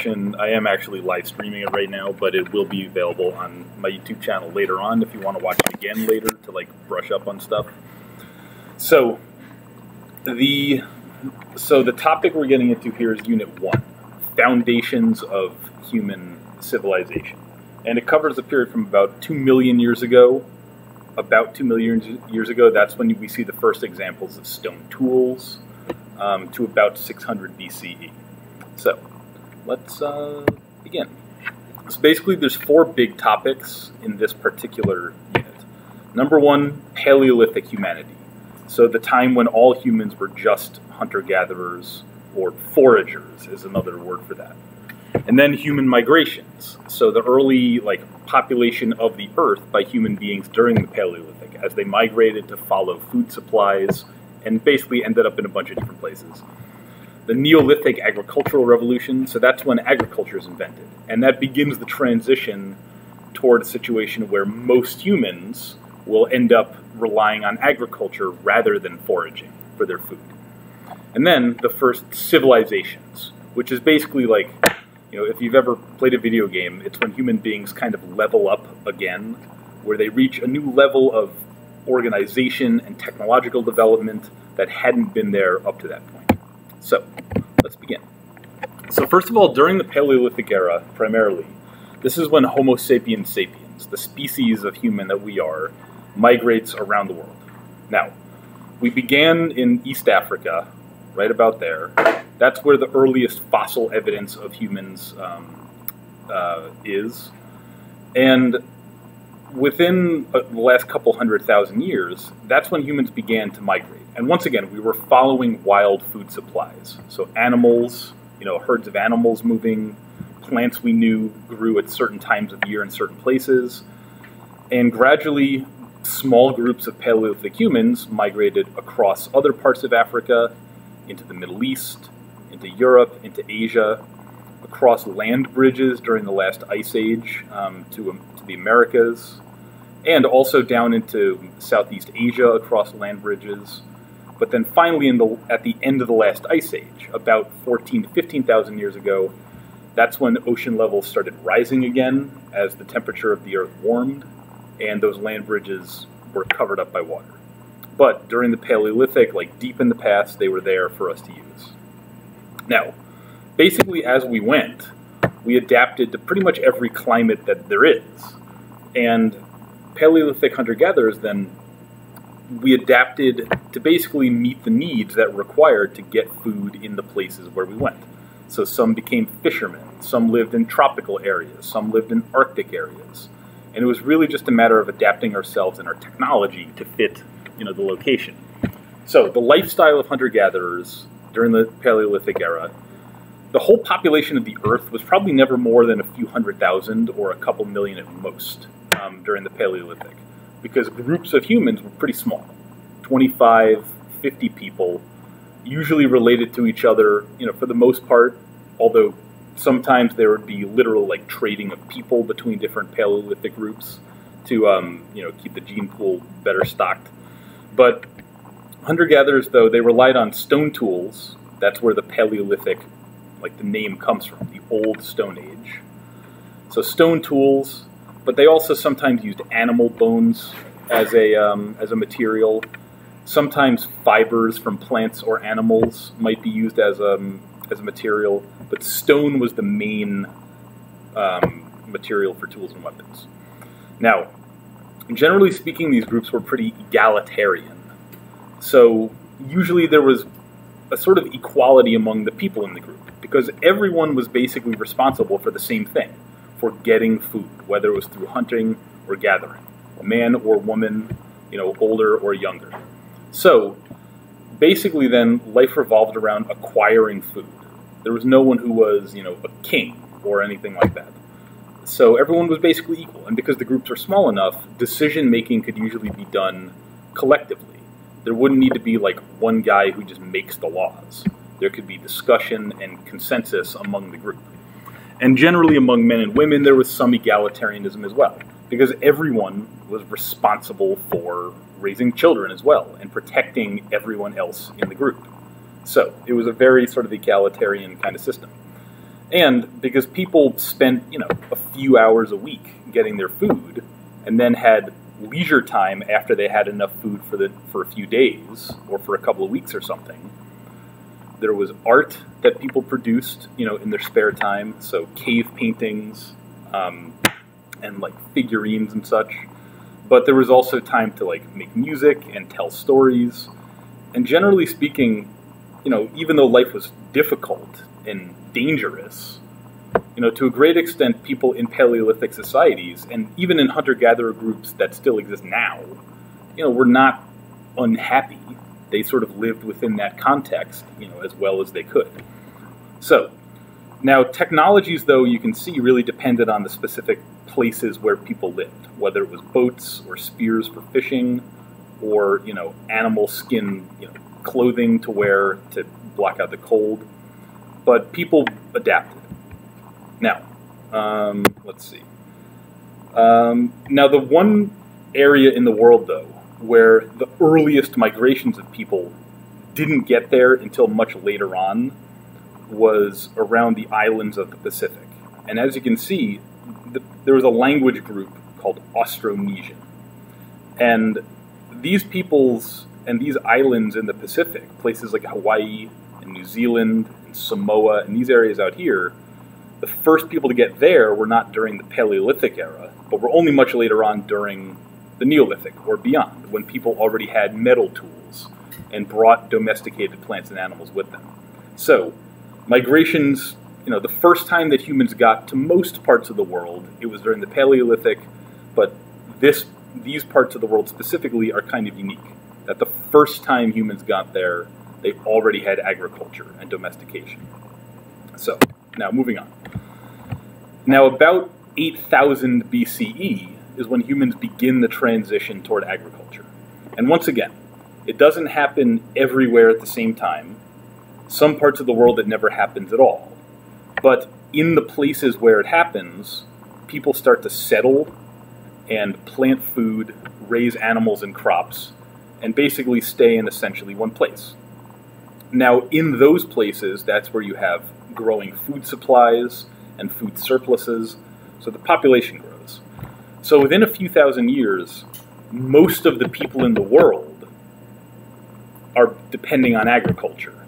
discussion. I am actually live streaming it right now, but it will be available on my YouTube channel later on if you want to watch it again later to like brush up on stuff. So the topic we're getting into here is Unit 1, Foundations of Human Civilization. And it covers a period from about 2 million years ago. About 2 million years ago, that's when we see the first examples of stone tools, to about 600 BCE. So, let's begin. So basically, there's 4 big topics in this particular unit. Number 1, Paleolithic humanity. So the time when all humans were just hunter-gatherers, or foragers is another word for that. And then human migrations. So the early population of the Earth by human beings during the Paleolithic, as they migrated to follow food supplies and basically ended up in a bunch of different places. The Neolithic agricultural revolution, so that's when agriculture is invented. And that begins the transition toward a situation where most humans will end up relying on agriculture rather than foraging for their food. And then the first civilizations, which is basically if you've ever played a video game, it's when human beings kind of level up again, where they reach a new level of organization and technological development that hadn't been there up to that point. So, let's begin. So first of all, during the Paleolithic era, primarily, this is when Homo sapiens sapiens, the species of human that we are, migrates around the world. Now, we began in East Africa, right about there. That's where the earliest fossil evidence of humans is. And within the last couple 100,000 years, that's when humans began to migrate. And once again, we were following wild food supplies. So animals, herds of animals moving, plants we knew grew at certain times of the year in certain places. And gradually, small groups of Paleolithic humans migrated across other parts of Africa, into the Middle East, into Europe, into Asia, across land bridges during the last ice age to the Americas, and also down into Southeast Asia across land bridges. But then finally, at the end of the last ice age, about 14 to 15,000 years ago, that's when ocean levels started rising again as the temperature of the Earth warmed, and those land bridges were covered up by water. But during the Paleolithic, deep in the past, they were there for us to use. Now, basically as we went, we adapted to pretty much every climate that there is. And Paleolithic hunter-gatherers, then, we adapted to basically meet the needs that were required to get food in the places where we went. So some became fishermen, some lived in tropical areas, some lived in Arctic areas. And it was really just a matter of adapting ourselves and our technology to fit the location. So the lifestyle of hunter-gatherers during the Paleolithic era, the whole population of the Earth was probably never more than a few 100,000 or a couple million at most during the Paleolithic, because groups of humans were pretty small, 25, 50 people, usually related to each other, for the most part, although sometimes there would be literal trading of people between different Paleolithic groups to keep the gene pool better stocked. But hunter-gatherers, though, they relied on stone tools. That's where the Paleolithic, the name comes from, the old Stone Age. So stone tools, but they also sometimes used animal bones as a material. Sometimes fibers from plants or animals might be used as a material, but stone was the main material for tools and weapons. Now, generally speaking, these groups were pretty egalitarian. So usually there was a sort of equality among the people in the group, because everyone was basically responsible for the same thing, for getting food, whether it was through hunting or gathering, man or woman, older or younger. So basically then life revolved around acquiring food. There was no one who was, a king or anything like that. So everyone was basically equal, and because the groups are small enough, decision-making could usually be done collectively. There wouldn't need to be one guy who just makes the laws. There could be discussion and consensus among the group. And generally among men and women, there was some egalitarianism as well, because everyone was responsible for raising children as well, and protecting everyone else in the group. So it was a very sort of egalitarian kind of system. And because people spent, a few hours a week getting their food, and then had leisure time after they had enough food for a few days or for a couple of weeks or something. There was art that people produced, in their spare time, so cave paintings and like figurines and such. But there was also time to make music and tell stories. And generally speaking, even though life was difficult and dangerous, to a great extent, people in Paleolithic societies, and even in hunter-gatherer groups that still exist now, were not unhappy. They sort of lived within that context, as well as they could. So, now technologies, though, you can see really depended on the specific places where people lived, whether it was boats or spears for fishing, or, animal skin, clothing to wear to block out the cold. But people adapted. Now, let's see. Now, the one area in the world, though, where the earliest migrations of people didn't get there until much later on was around the islands of the Pacific. And as you can see, there was a language group called Austronesian. And these peoples and these islands in the Pacific, places like Hawaii and New Zealand and Samoa and these areas out here, the first people to get there were not during the Paleolithic era, but were only much later on during the Neolithic or beyond, when people already had metal tools and brought domesticated plants and animals with them. So, migrations, the first time that humans got to most parts of the world, it was during the Paleolithic, but these parts of the world specifically are kind of unique. That the first time humans got there, they already had agriculture and domestication. So, now moving on. Now about 8,000 BCE is when humans begin the transition toward agriculture. And once again, it doesn't happen everywhere at the same time. Some parts of the world it never happens at all. But in the places where it happens, people start to settle and plant food, raise animals and crops, and basically stay in essentially one place. Now, in those places, that's where you have growing food supplies and food surpluses, so the population grows. So within a few thousand years, most of the people in the world are depending on agriculture,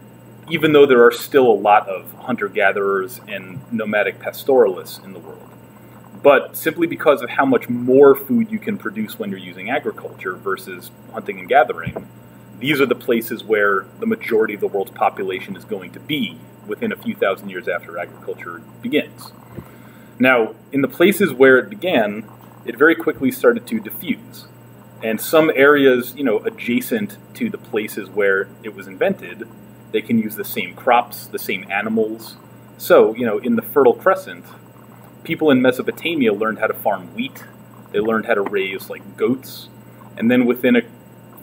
even though there are still a lot of hunter-gatherers and nomadic pastoralists in the world. But simply because of how much more food you can produce when you're using agriculture versus hunting and gathering, these are the places where the majority of the world's population is going to be within a few thousand years after agriculture begins. Now, in the places where it began, it very quickly started to diffuse. And some areas, adjacent to the places where it was invented, they can use the same crops, the same animals. So, in the Fertile Crescent, people in Mesopotamia learned how to farm wheat. They learned how to raise, goats. And then within a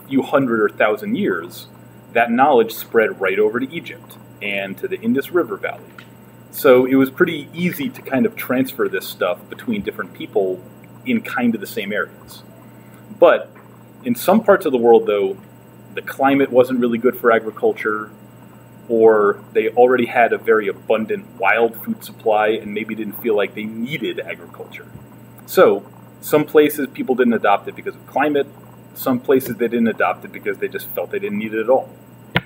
few hundred or thousand years, that knowledge spread right over to Egypt and to the Indus River Valley. So it was pretty easy to kind of transfer this stuff between different people in kind of the same areas. But in some parts of the world, though, the climate wasn't really good for agriculture, or they already had a very abundant wild food supply and maybe didn't feel like they needed agriculture. So some places people didn't adopt it because of climate, some places they didn't adopt it because they just felt they didn't need it at all,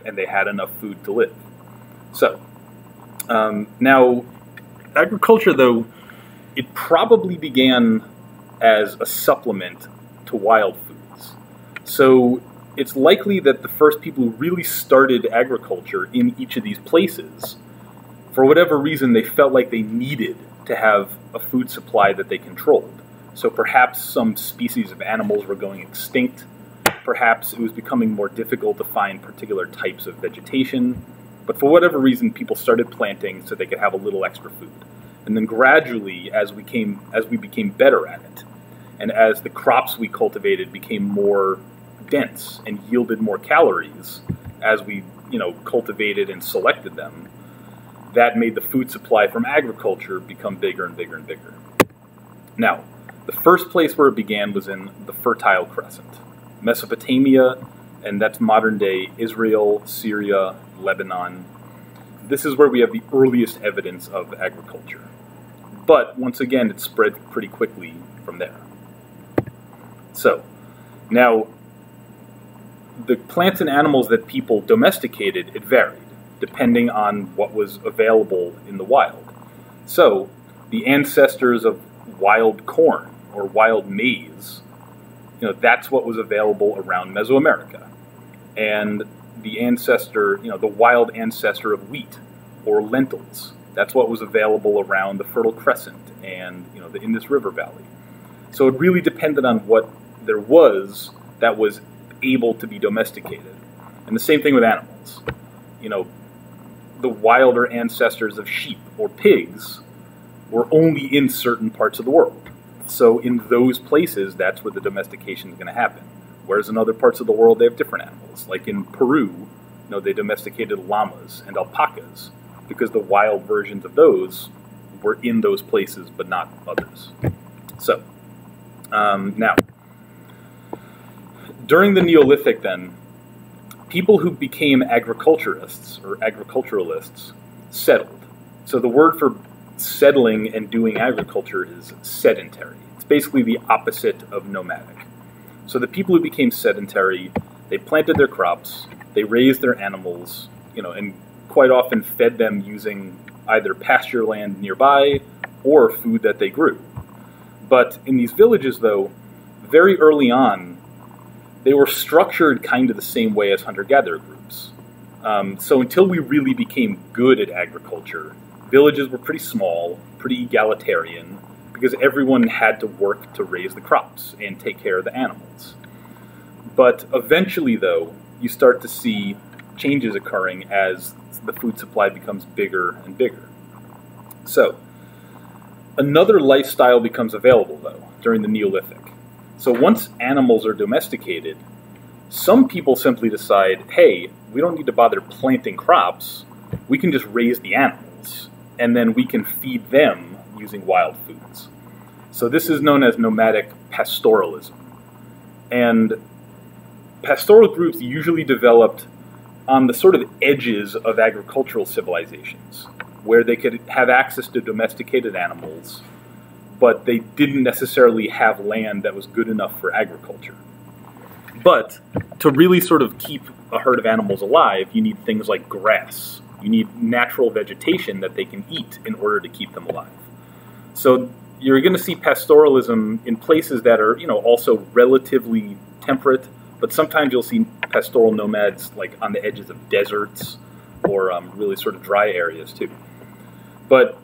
and they had enough food to live. So, now, agriculture, though, it probably began as a supplement to wild foods. So it's likely that the first people who really started agriculture in each of these places, for whatever reason, they felt like they needed to have a food supply that they controlled. So perhaps some species of animals were going extinct. Perhaps it was becoming more difficult to find particular types of vegetation. But for whatever reason, people started planting so they could have a little extra food. And then gradually, as we became better at it, and as the crops we cultivated became more dense and yielded more calories, as we, cultivated and selected them, that made the food supply from agriculture become bigger and bigger and bigger. Now, the first place where it began was in the Fertile Crescent, Mesopotamia, and that's modern-day Israel, Syria, Lebanon. this is where we have the earliest evidence of agriculture. But once again, it spread pretty quickly from there. So, now, the plants and animals that people domesticated, it varied, depending on what was available in the wild. So, the ancestors of wild corn or wild maize, that's what was available around Mesoamerica. And the wild ancestor of wheat or lentils, that's what was available around the Fertile Crescent and, the Indus River Valley. So it really depended on what there was that was able to be domesticated. And the same thing with animals. The wilder ancestors of sheep or pigs were only in certain parts of the world. So in those places, that's where the domestication is going to happen. Whereas in other parts of the world, they have different animals. Like in Peru, they domesticated llamas and alpacas because the wild versions of those were in those places, but not others. So, now, during the Neolithic then, people who became agriculturists or agriculturalists settled. So the word for settling and doing agriculture is sedentary. It's basically the opposite of nomadic. So the people who became sedentary, they planted their crops, they raised their animals, and quite often fed them using either pasture land nearby or food that they grew. But in these villages, though, very early on, they were structured kind of the same way as hunter-gatherer groups. So until we really became good at agriculture, villages were pretty small, pretty egalitarian, because everyone had to work to raise the crops and take care of the animals. But eventually, though, you start to see changes occurring as the food supply becomes bigger and bigger. So, another lifestyle becomes available, though, during the Neolithic. So once animals are domesticated, some people simply decide, hey, we don't need to bother planting crops, we can just raise the animals, and then we can feed them using wild foods. So this is known as nomadic pastoralism. And pastoral groups usually developed on the sort of edges of agricultural civilizations, where they could have access to domesticated animals, but they didn't necessarily have land that was good enough for agriculture. But to really sort of keep a herd of animals alive, you need things like grass. You need natural vegetation that they can eat in order to keep them alive. So you're going to see pastoralism in places that are, also relatively temperate, but sometimes you'll see pastoral nomads like on the edges of deserts or really sort of dry areas too. But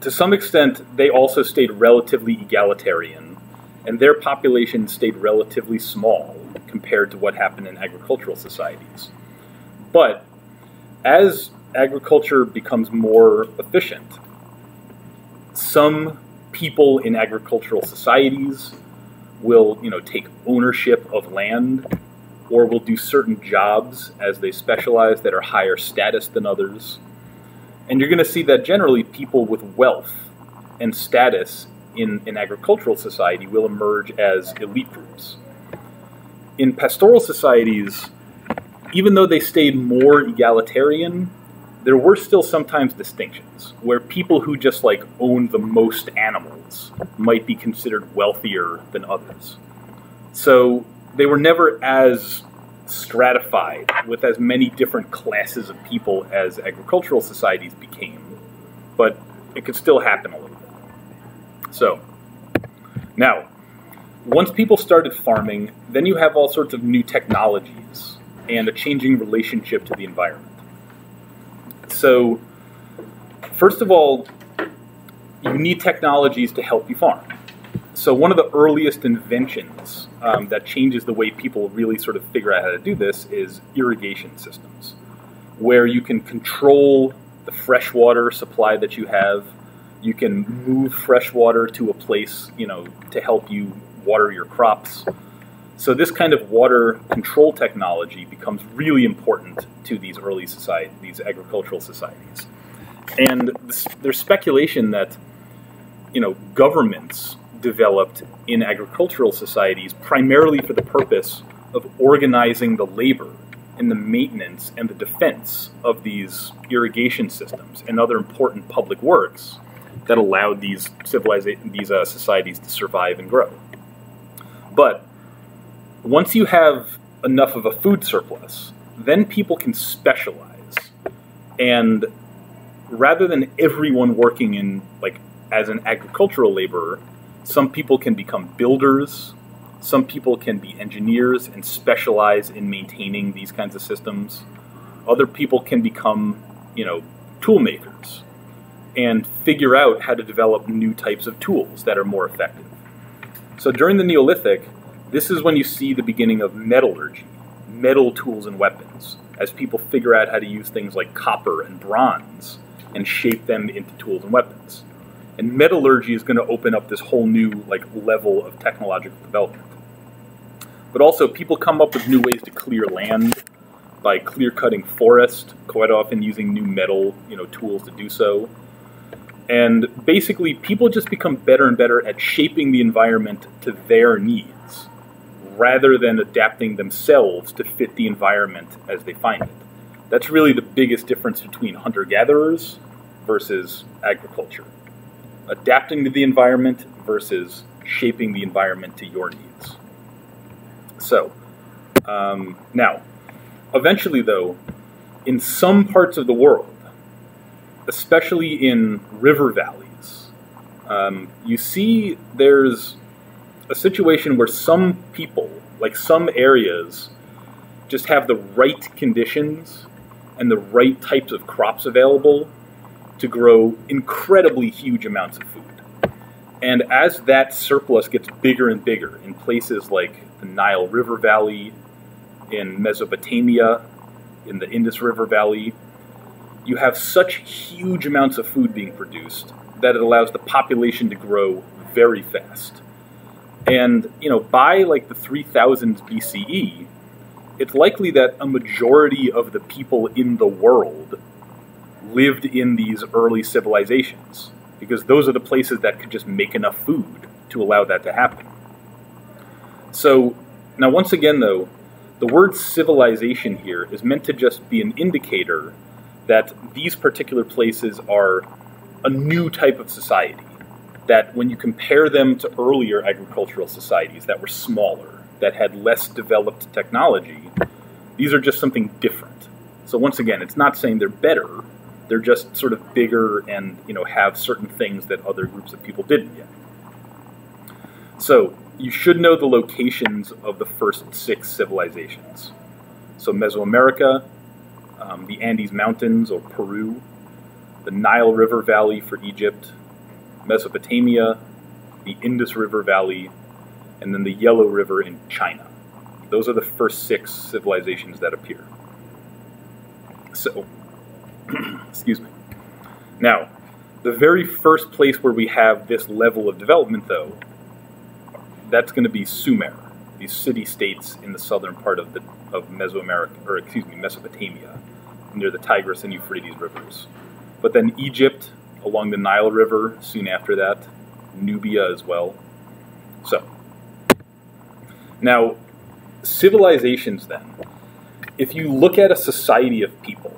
to some extent, they also stayed relatively egalitarian, and their population stayed relatively small compared to what happened in agricultural societies. But as agriculture becomes more efficient, some people in agricultural societies will, take ownership of land, or will do certain jobs as they specialize that are higher status than others. And you're going to see that generally people with wealth and status in agricultural society will emerge as elite groups. In pastoral societies, even though they stayed more egalitarian, there were still sometimes distinctions, where people who just owned the most animals might be considered wealthier than others. So they were never as stratified with as many different classes of people as agricultural societies became, but it could still happen a little bit. So, now, once people started farming, then you have all sorts of new technologies and a changing relationship to the environment. So, first of all, you need technologies to help you farm. So one of the earliest inventions that changes the way people really sort of figure out how to do this is irrigation systems, where you can control the freshwater supply that you have. You can move fresh water to a place, to help you water your crops. So this kind of water control technology becomes really important to these early societies, these agricultural societies. And there's speculation that, governments developed in agricultural societies primarily for the purpose of organizing the labor in the maintenance and the defense of these irrigation systems and other important public works that allowed these societies to survive and grow. But once you have enough of a food surplus, then people can specialize. And rather than everyone working in, like, as an agricultural laborer, some people can become builders, some people can be engineers and specialize in maintaining these kinds of systems. Other people can become, tool makers and figure out how to develop new types of tools that are more effective. So during the Neolithic, this is when you see the beginning of metallurgy, metal tools and weapons, as people figure out how to use things like copper and bronze and shape them into tools and weapons. And metallurgy is going to open up this whole new level of technological development. But also, people come up with new ways to clear land by clear-cutting forest, quite often using new metal, tools to do so. And basically, people just become better and better at shaping the environment to their needs, rather than adapting themselves to fit the environment as they find it. That's really the biggest difference between hunter-gatherers versus agriculture. Adapting to the environment versus shaping the environment to your needs. So, now, eventually though, in some parts of the world, especially in river valleys, you see there's a situation where some people, some areas, just have the right conditions and the right types of crops available to grow incredibly huge amounts of food. And as that surplus gets bigger and bigger in places like the Nile River Valley, in Mesopotamia, in the Indus River Valley, you have such huge amounts of food being produced that it allows the population to grow very fast. And, by the 3000s BCE, it's likely that a majority of the people in the world lived in these early civilizations, because those are the places that could just make enough food to allow that to happen. So, now once again though, the word civilization here is meant to just be an indicator that these particular places are a new type of society, that when you compare them to earlier agricultural societies that were smaller, that had less developed technology, these are just something different. So once again, it's not saying they're better, they're just sort of bigger and, have certain things that other groups of people didn't yet. So, you should know the locations of the first 6 civilizations. So Mesoamerica, the Andes Mountains or Peru, the Nile River Valley for Egypt, Mesopotamia, the Indus River Valley, and then the Yellow River in China. Those are the first 6 civilizations that appear. So, excuse me. Now, the very first place where we have this level of development, though, that's going to be Sumer, these city-states in the southern part of Mesopotamia, near the Tigris and Euphrates rivers. But then Egypt, along the Nile River, soon after that, Nubia as well. So, now, civilizations then, if you look at a society of people,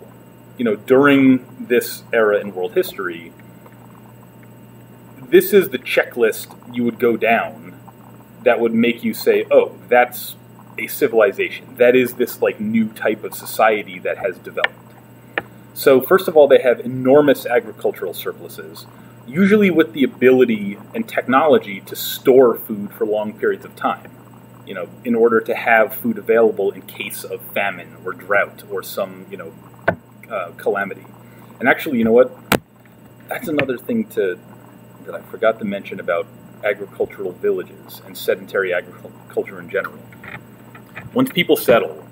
during this era in world history, this is the checklist you would go down that would make you say, oh, that's a civilization. That is this new type of society that has developed. So first of all, they have enormous agricultural surpluses, usually with the ability and technology to store food for long periods of time, in order to have food available in case of famine or drought or some, calamity. And actually, you know what? That's another thing that I forgot to mention about agricultural villages and sedentary agriculture in general. Once people settle,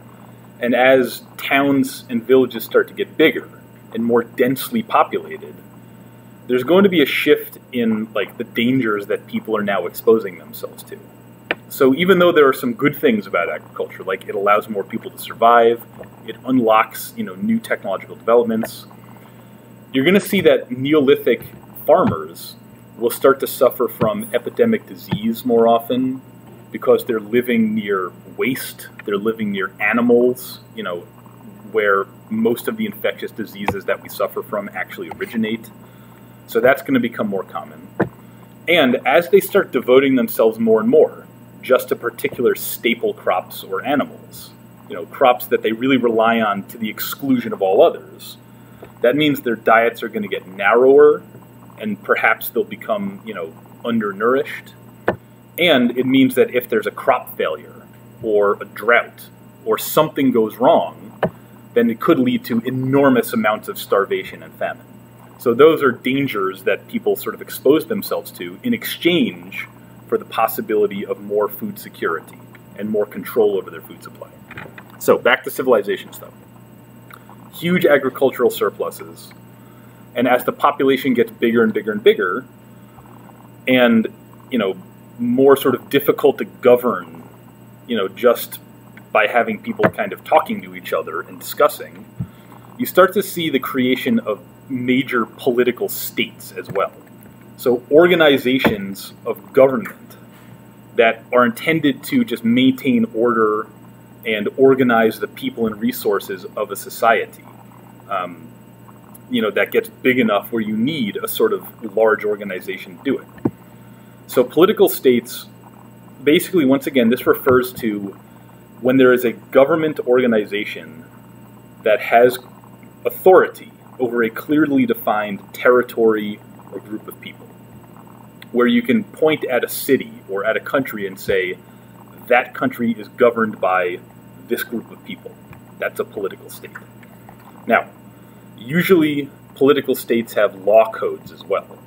and as towns and villages start to get bigger and more densely populated, there's going to be a shift in the dangers that people are now exposing themselves to. So even though there are some good things about agriculture, it allows more people to survive, it unlocks new technological developments, you're going to see that Neolithic farmers will start to suffer from epidemic disease more often because they're living near waste, they're living near animals, where most of the infectious diseases that we suffer from actually originate. So that's going to become more common. And as they start devoting themselves more and more just to particular staple crops or animals, crops that they really rely on to the exclusion of all others, that means their diets are going to get narrower, and perhaps they'll become, undernourished. And it means that if there's a crop failure or a drought or something goes wrong, then it could lead to enormous amounts of starvation and famine. So those are dangers that people sort of expose themselves to in exchange for the possibility of more food security and more control over their food supply. So back to civilizations, though. Huge agricultural surpluses, and as the population gets bigger and bigger and bigger, and more sort of difficult to govern, just by having people kind of talking to each other and discussing, you start to see the creation of major political states as well. So organizations of government that are intended to just maintain order and organize the people and resources of a society. That gets big enough where you need a sort of large organization to do it. So political states, basically, once again, this refers to when there is a government organization that has authority over a clearly defined territory or group of people, where you can point at a city or at a country and say, that country is governed by this group of people. That's a political state. Now, usually political states have law codes as well,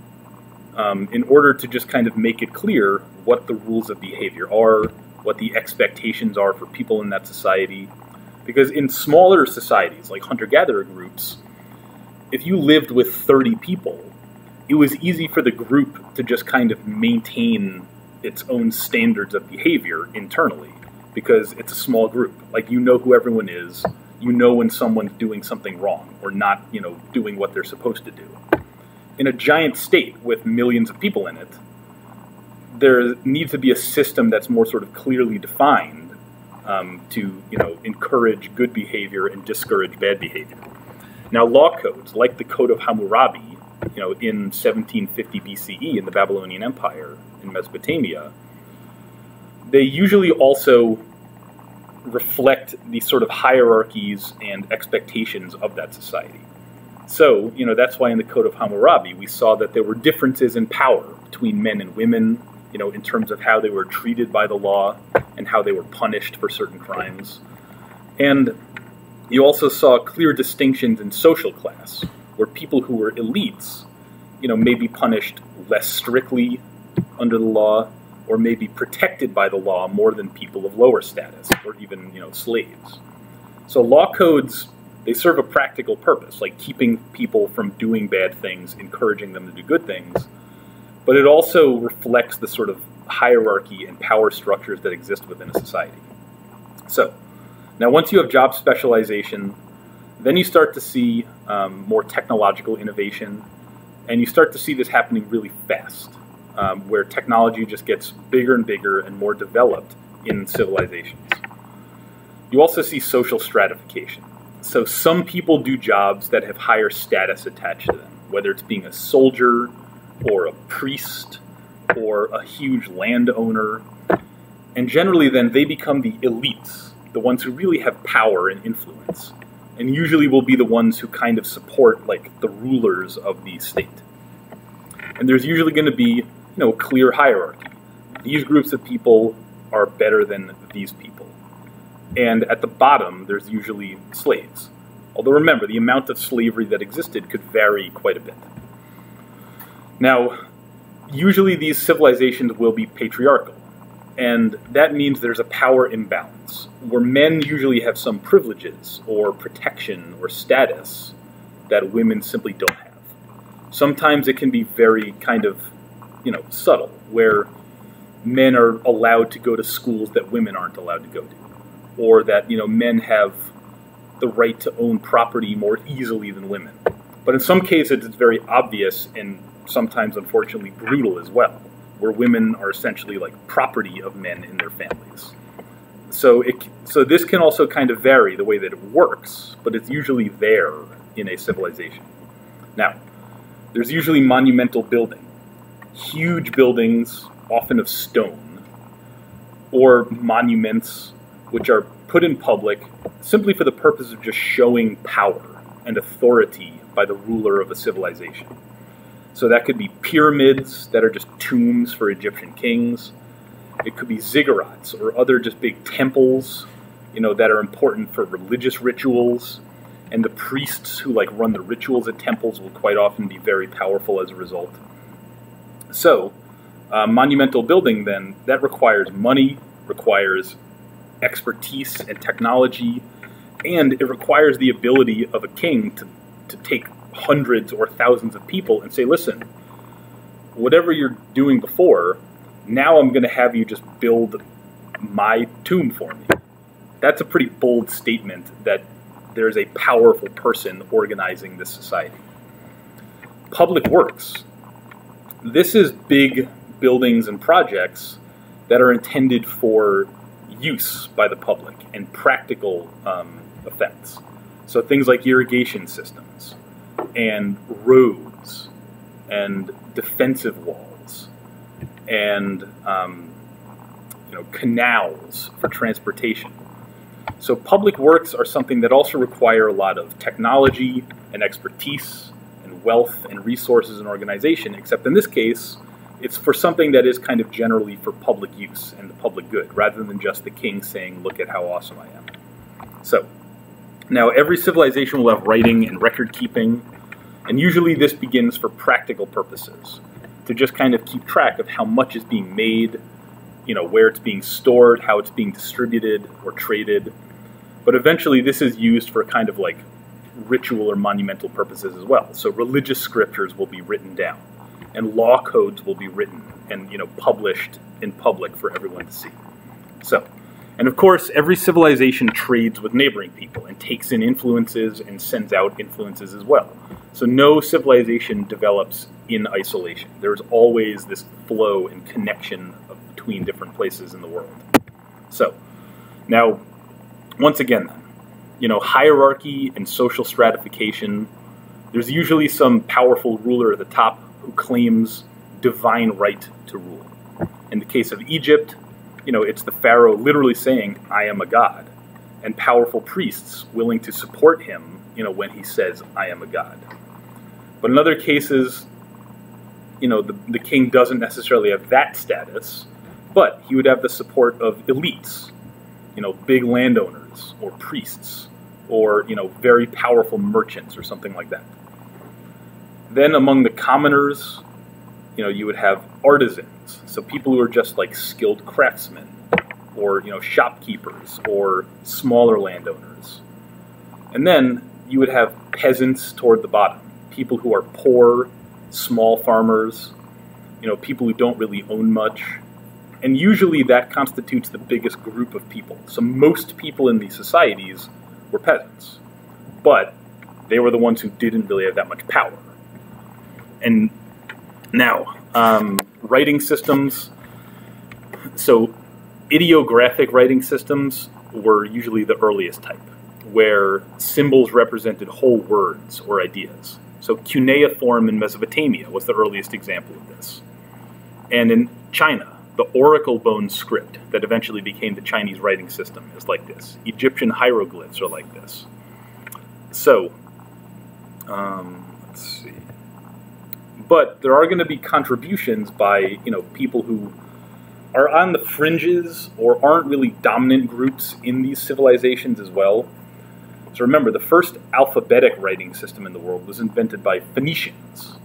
in order to just kind of make it clear what the rules of behavior are, what the expectations are for people in that society. Because in smaller societies, like hunter-gatherer groups, if you lived with 30 people, it was easy for the group to just kind of maintain its own standards of behavior internally, because it's a small group. Like, who everyone is, when someone's doing something wrong or not, doing what they're supposed to do. In a giant state with millions of people in it, there needs to be a system that's more sort of clearly defined to, encourage good behavior and discourage bad behavior. Now, law codes, like the Code of Hammurabi, in 1750 BCE in the Babylonian Empire in Mesopotamia, they usually also reflect the sort of hierarchies and expectations of that society. So, that's why in the Code of Hammurabi we saw that there were differences in power between men and women, in terms of how they were treated by the law and how they were punished for certain crimes. And you also saw clear distinctions in social class, where people who were elites, may be punished less strictly under the law, or may be protected by the law more than people of lower status, or even, slaves. So law codes, they serve a practical purpose, like keeping people from doing bad things, encouraging them to do good things, but it also reflects the sort of hierarchy and power structures that exist within a society. So, now once you have job specialization, then you start to see more technological innovation, and you start to see this happening really fast, where technology just gets bigger and bigger and more developed in civilizations. You also see social stratification. So some people do jobs that have higher status attached to them, whether it's being a soldier or a priest or a huge landowner. And generally then they become the elites, the ones who really have power and influence, and usually will be the ones who kind of support the rulers of the state. And there's usually going to be a clear hierarchy. These groups of people are better than these people. And at the bottom, there's usually slaves. Although remember, the amount of slavery that existed could vary quite a bit. Now, usually these civilizations will be patriarchal. And that means there's a power imbalance, where men usually have some privileges or protection or status that women simply don't have. Sometimes it can be very kind of, subtle, where men are allowed to go to schools that women aren't allowed to go to. Or that, men have the right to own property more easily than women. But in some cases, it's very obvious and sometimes, unfortunately, brutal as well, where women are essentially like property of men in their families. So this can also kind of vary the way that it works, but it's usually there in a civilization. Now, there's usually monumental building, huge buildings, often of stone, or monuments which are put in public simply for the purpose of just showing power and authority by the ruler of a civilization. So that could be pyramids that are just tombs for Egyptian kings. It could be ziggurats or other just big temples, that are important for religious rituals. And the priests who run the rituals at temples will quite often be very powerful as a result. So, monumental building then, that requires money, requires expertise and technology, and it requires the ability of a king to take hundreds or thousands of people and say, listen, whatever you're doing before, now I'm going to have you just build my tomb for me. That's a pretty bold statement that there's a powerful person organizing this society. Public works. This is big buildings and projects that are intended for use by the public and practical effects. So things like irrigation systems and roads and defensive walls and canals for transportation. So public works are something that also require a lot of technology and expertise and wealth and resources and organization, except in this case, it's for something that is kind of generally for public use and the public good, rather than just the king saying, look at how awesome I am. So, now every civilization will have writing and record keeping, and usually this begins for practical purposes, to just kind of keep track of how much is being made, where it's being stored, how it's being distributed or traded. But eventually this is used for kind of ritual or monumental purposes as well. So religious scriptures will be written down, and law codes will be written and published in public for everyone to see. So, and of course, every civilization trades with neighboring people and takes in influences and sends out influences as well. So no civilization develops in isolation. There's always this flow and connection between different places in the world. So, now, once again, hierarchy and social stratification. There's usually some powerful ruler at the top who claims divine right to rule. In the case of Egypt, it's the pharaoh literally saying, I am a god, and powerful priests willing to support him, when he says, I am a god. But in other cases, the king doesn't necessarily have that status, but he would have the support of elites, big landowners or priests or, very powerful merchants or something like that. Then among the commoners, you would have artisans, so people who are just skilled craftsmen or, shopkeepers or smaller landowners. And then you would have peasants toward the bottom, people who are poor, small farmers, people who don't really own much. And usually that constitutes the biggest group of people. So most people in these societies were peasants, but they were the ones who didn't really have that much power. And now, writing systems. So ideographic writing systems were usually the earliest type, where symbols represented whole words or ideas. So cuneiform in Mesopotamia was the earliest example of this. And in China, the oracle bone script that eventually became the Chinese writing system is like this. Egyptian hieroglyphs are like this. So, let's see. But there are going to be contributions by, people who are on the fringes or aren't really dominant groups in these civilizations as well. So remember, the first alphabetic writing system in the world was invented by Phoenicians.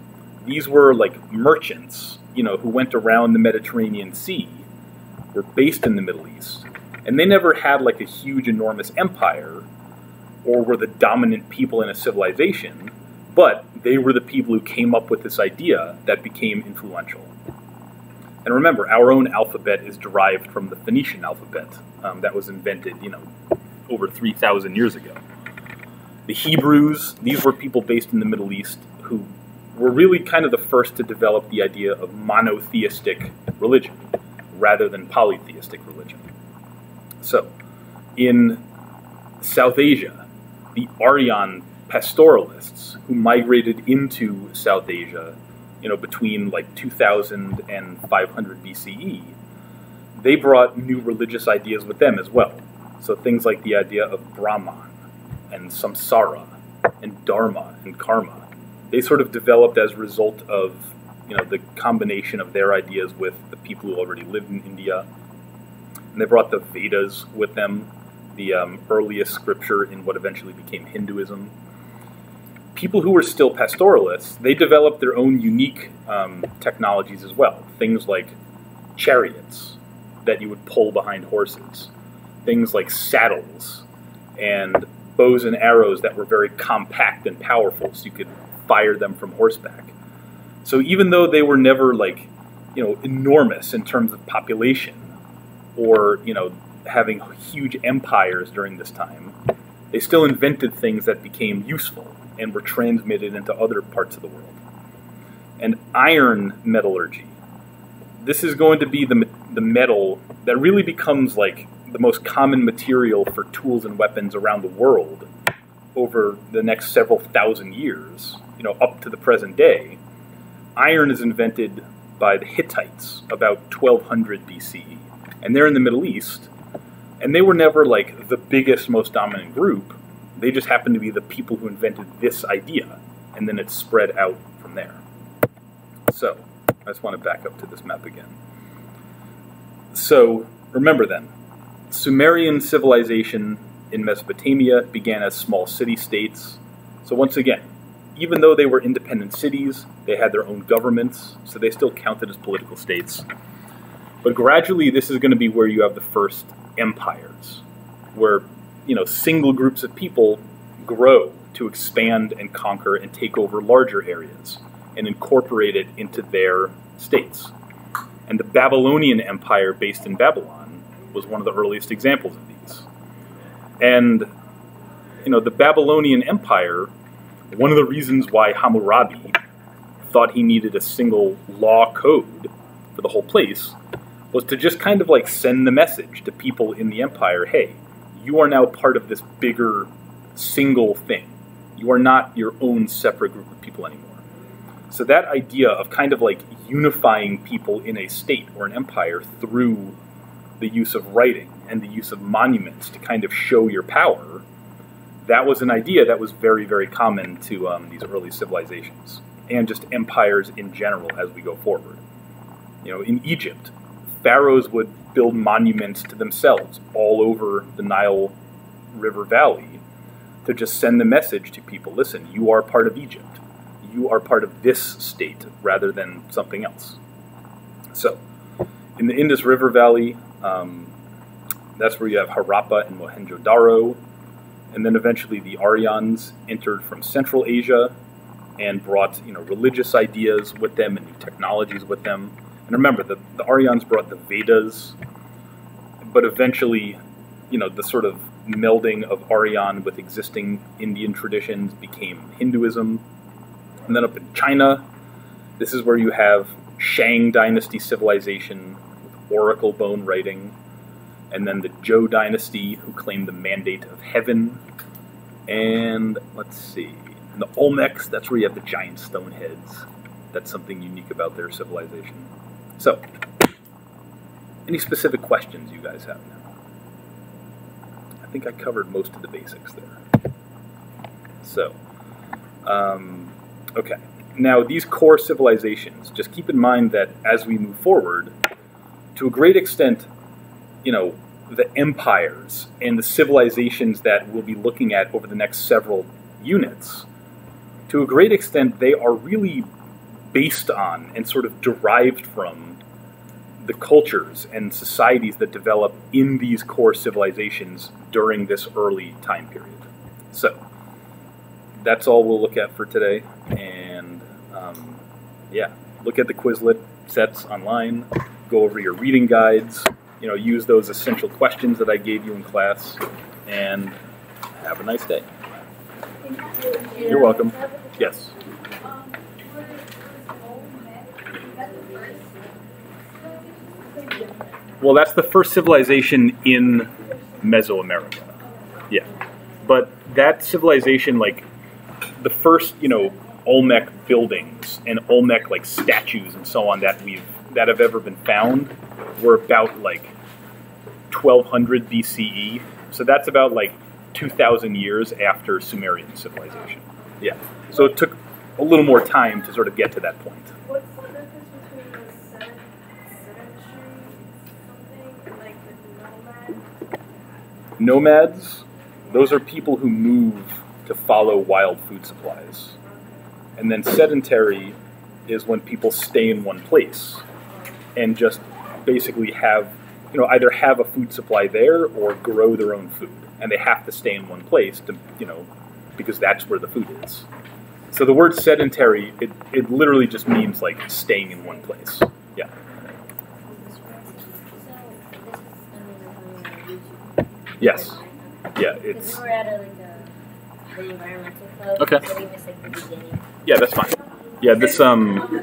These were merchants, who went around the Mediterranean Sea, were based in the Middle East, and they never had a huge, enormous empire or were the dominant people in a civilization, but they were the people who came up with this idea that became influential. And remember, our own alphabet is derived from the Phoenician alphabet that was invented, over 3,000 years ago. The Hebrews, these were people based in the Middle East who were really kind of the first to develop the idea of monotheistic religion rather than polytheistic religion. So, in South Asia, the Aryan pastoralists who migrated into South Asia, between like 2000 and 500 BCE, they brought new religious ideas with them as well. So things like the idea of Brahman and samsara and dharma and karma, they sort of developed as a result of the combination of their ideas with the people who already lived in India. And they brought the Vedas with them, the earliest scripture in what eventually became Hinduism. People who were still pastoralists, they developed their own unique technologies as well. Things like chariots that you would pull behind horses. Things like saddles and bows and arrows that were very compact and powerful, so you could fire them from horseback. So even though they were never enormous in terms of population or, having huge empires during this time, they still invented things that became useful and were transmitted into other parts of the world. And iron metallurgy, this is going to be the metal that really becomes like the most common material for tools and weapons around the world over the next several thousand years, up to the present day. Iron is invented by the Hittites about 1200 BCE, and they're in the Middle East, and they were never like the biggest, most dominant group. They just happened to be the people who invented this idea, and then it spread out from there. So, I just want to back up to this map again. So, remember then, Sumerian civilization in Mesopotamia began as small city-states. So once again, even though they were independent cities, they had their own governments, so they still counted as political states. But gradually, this is going to be where you have the first empires, where single groups of people grow to expand and conquer and take over larger areas and incorporate it into their states. And the Babylonian Empire, based in Babylon, was one of the earliest examples of these. And, the Babylonian Empire, one of the reasons why Hammurabi thought he needed a single law code for the whole place was to just kind of like send the message to people in the empire, hey, you are now part of this bigger single thing. You are not your own separate group of people anymore. So that idea of kind of like unifying people in a state or an empire through the use of writing and the use of monuments to kind of show your power, that was an idea that was very, very common to these early civilizations and just empires in general as we go forward. In Egypt, pharaohs would build monuments to themselves all over the Nile River Valley to just send the message to people, listen, you are part of Egypt. You are part of this state rather than something else. So, in the Indus River Valley, that's where you have Harappa and Mohenjo-Daro, and then eventually the Aryans entered from Central Asia and brought religious ideas with them and new technologies with them. And remember, the Aryans brought the Vedas, but eventually, the sort of melding of Aryan with existing Indian traditions became Hinduism. And then up in China, this is where you have Shang Dynasty civilization with oracle bone writing, and then the Zhou Dynasty, who claimed the mandate of heaven. And let's see, in the Olmecs, that's where you have the giant stone heads. That's something unique about their civilization. So, any specific questions you guys have now? I think I covered most of the basics there. So, okay. Now, these core civilizations, just keep in mind that as we move forward, to a great extent, the empires and the civilizations that we'll be looking at over the next several units, to a great extent, they are really based on and sort of derived from the cultures and societies that develop in these core civilizations during this early time period. So, that's all we'll look at for today. And, look at the Quizlet sets online, go over your reading guides, use those essential questions that I gave you in class, and have a nice day. You're welcome. Yes. Well, that's the first civilization in Mesoamerica. Yeah. But that civilization, like, the first, Olmec buildings and Olmec, like, statues and so on that have ever been found were about, like, 1200 BCE. So that's about, like, 2,000 years after Sumerian civilization. Yeah. So it took a little more time to sort of get to that point. What's the difference between the sedentary something and like the nomad? Nomads, those are people who move to follow wild food supplies. And then sedentary is when people stay in one place and just basically have, either have a food supply there or grow their own food. And they have to stay in one place to, because that's where the food is. So the word sedentary, it literally just means like staying in one place. Yeah. Yes. Yeah, it's... We're at the environmental club. Okay. So we missed like the beginning. Yeah, that's fine. Yeah, this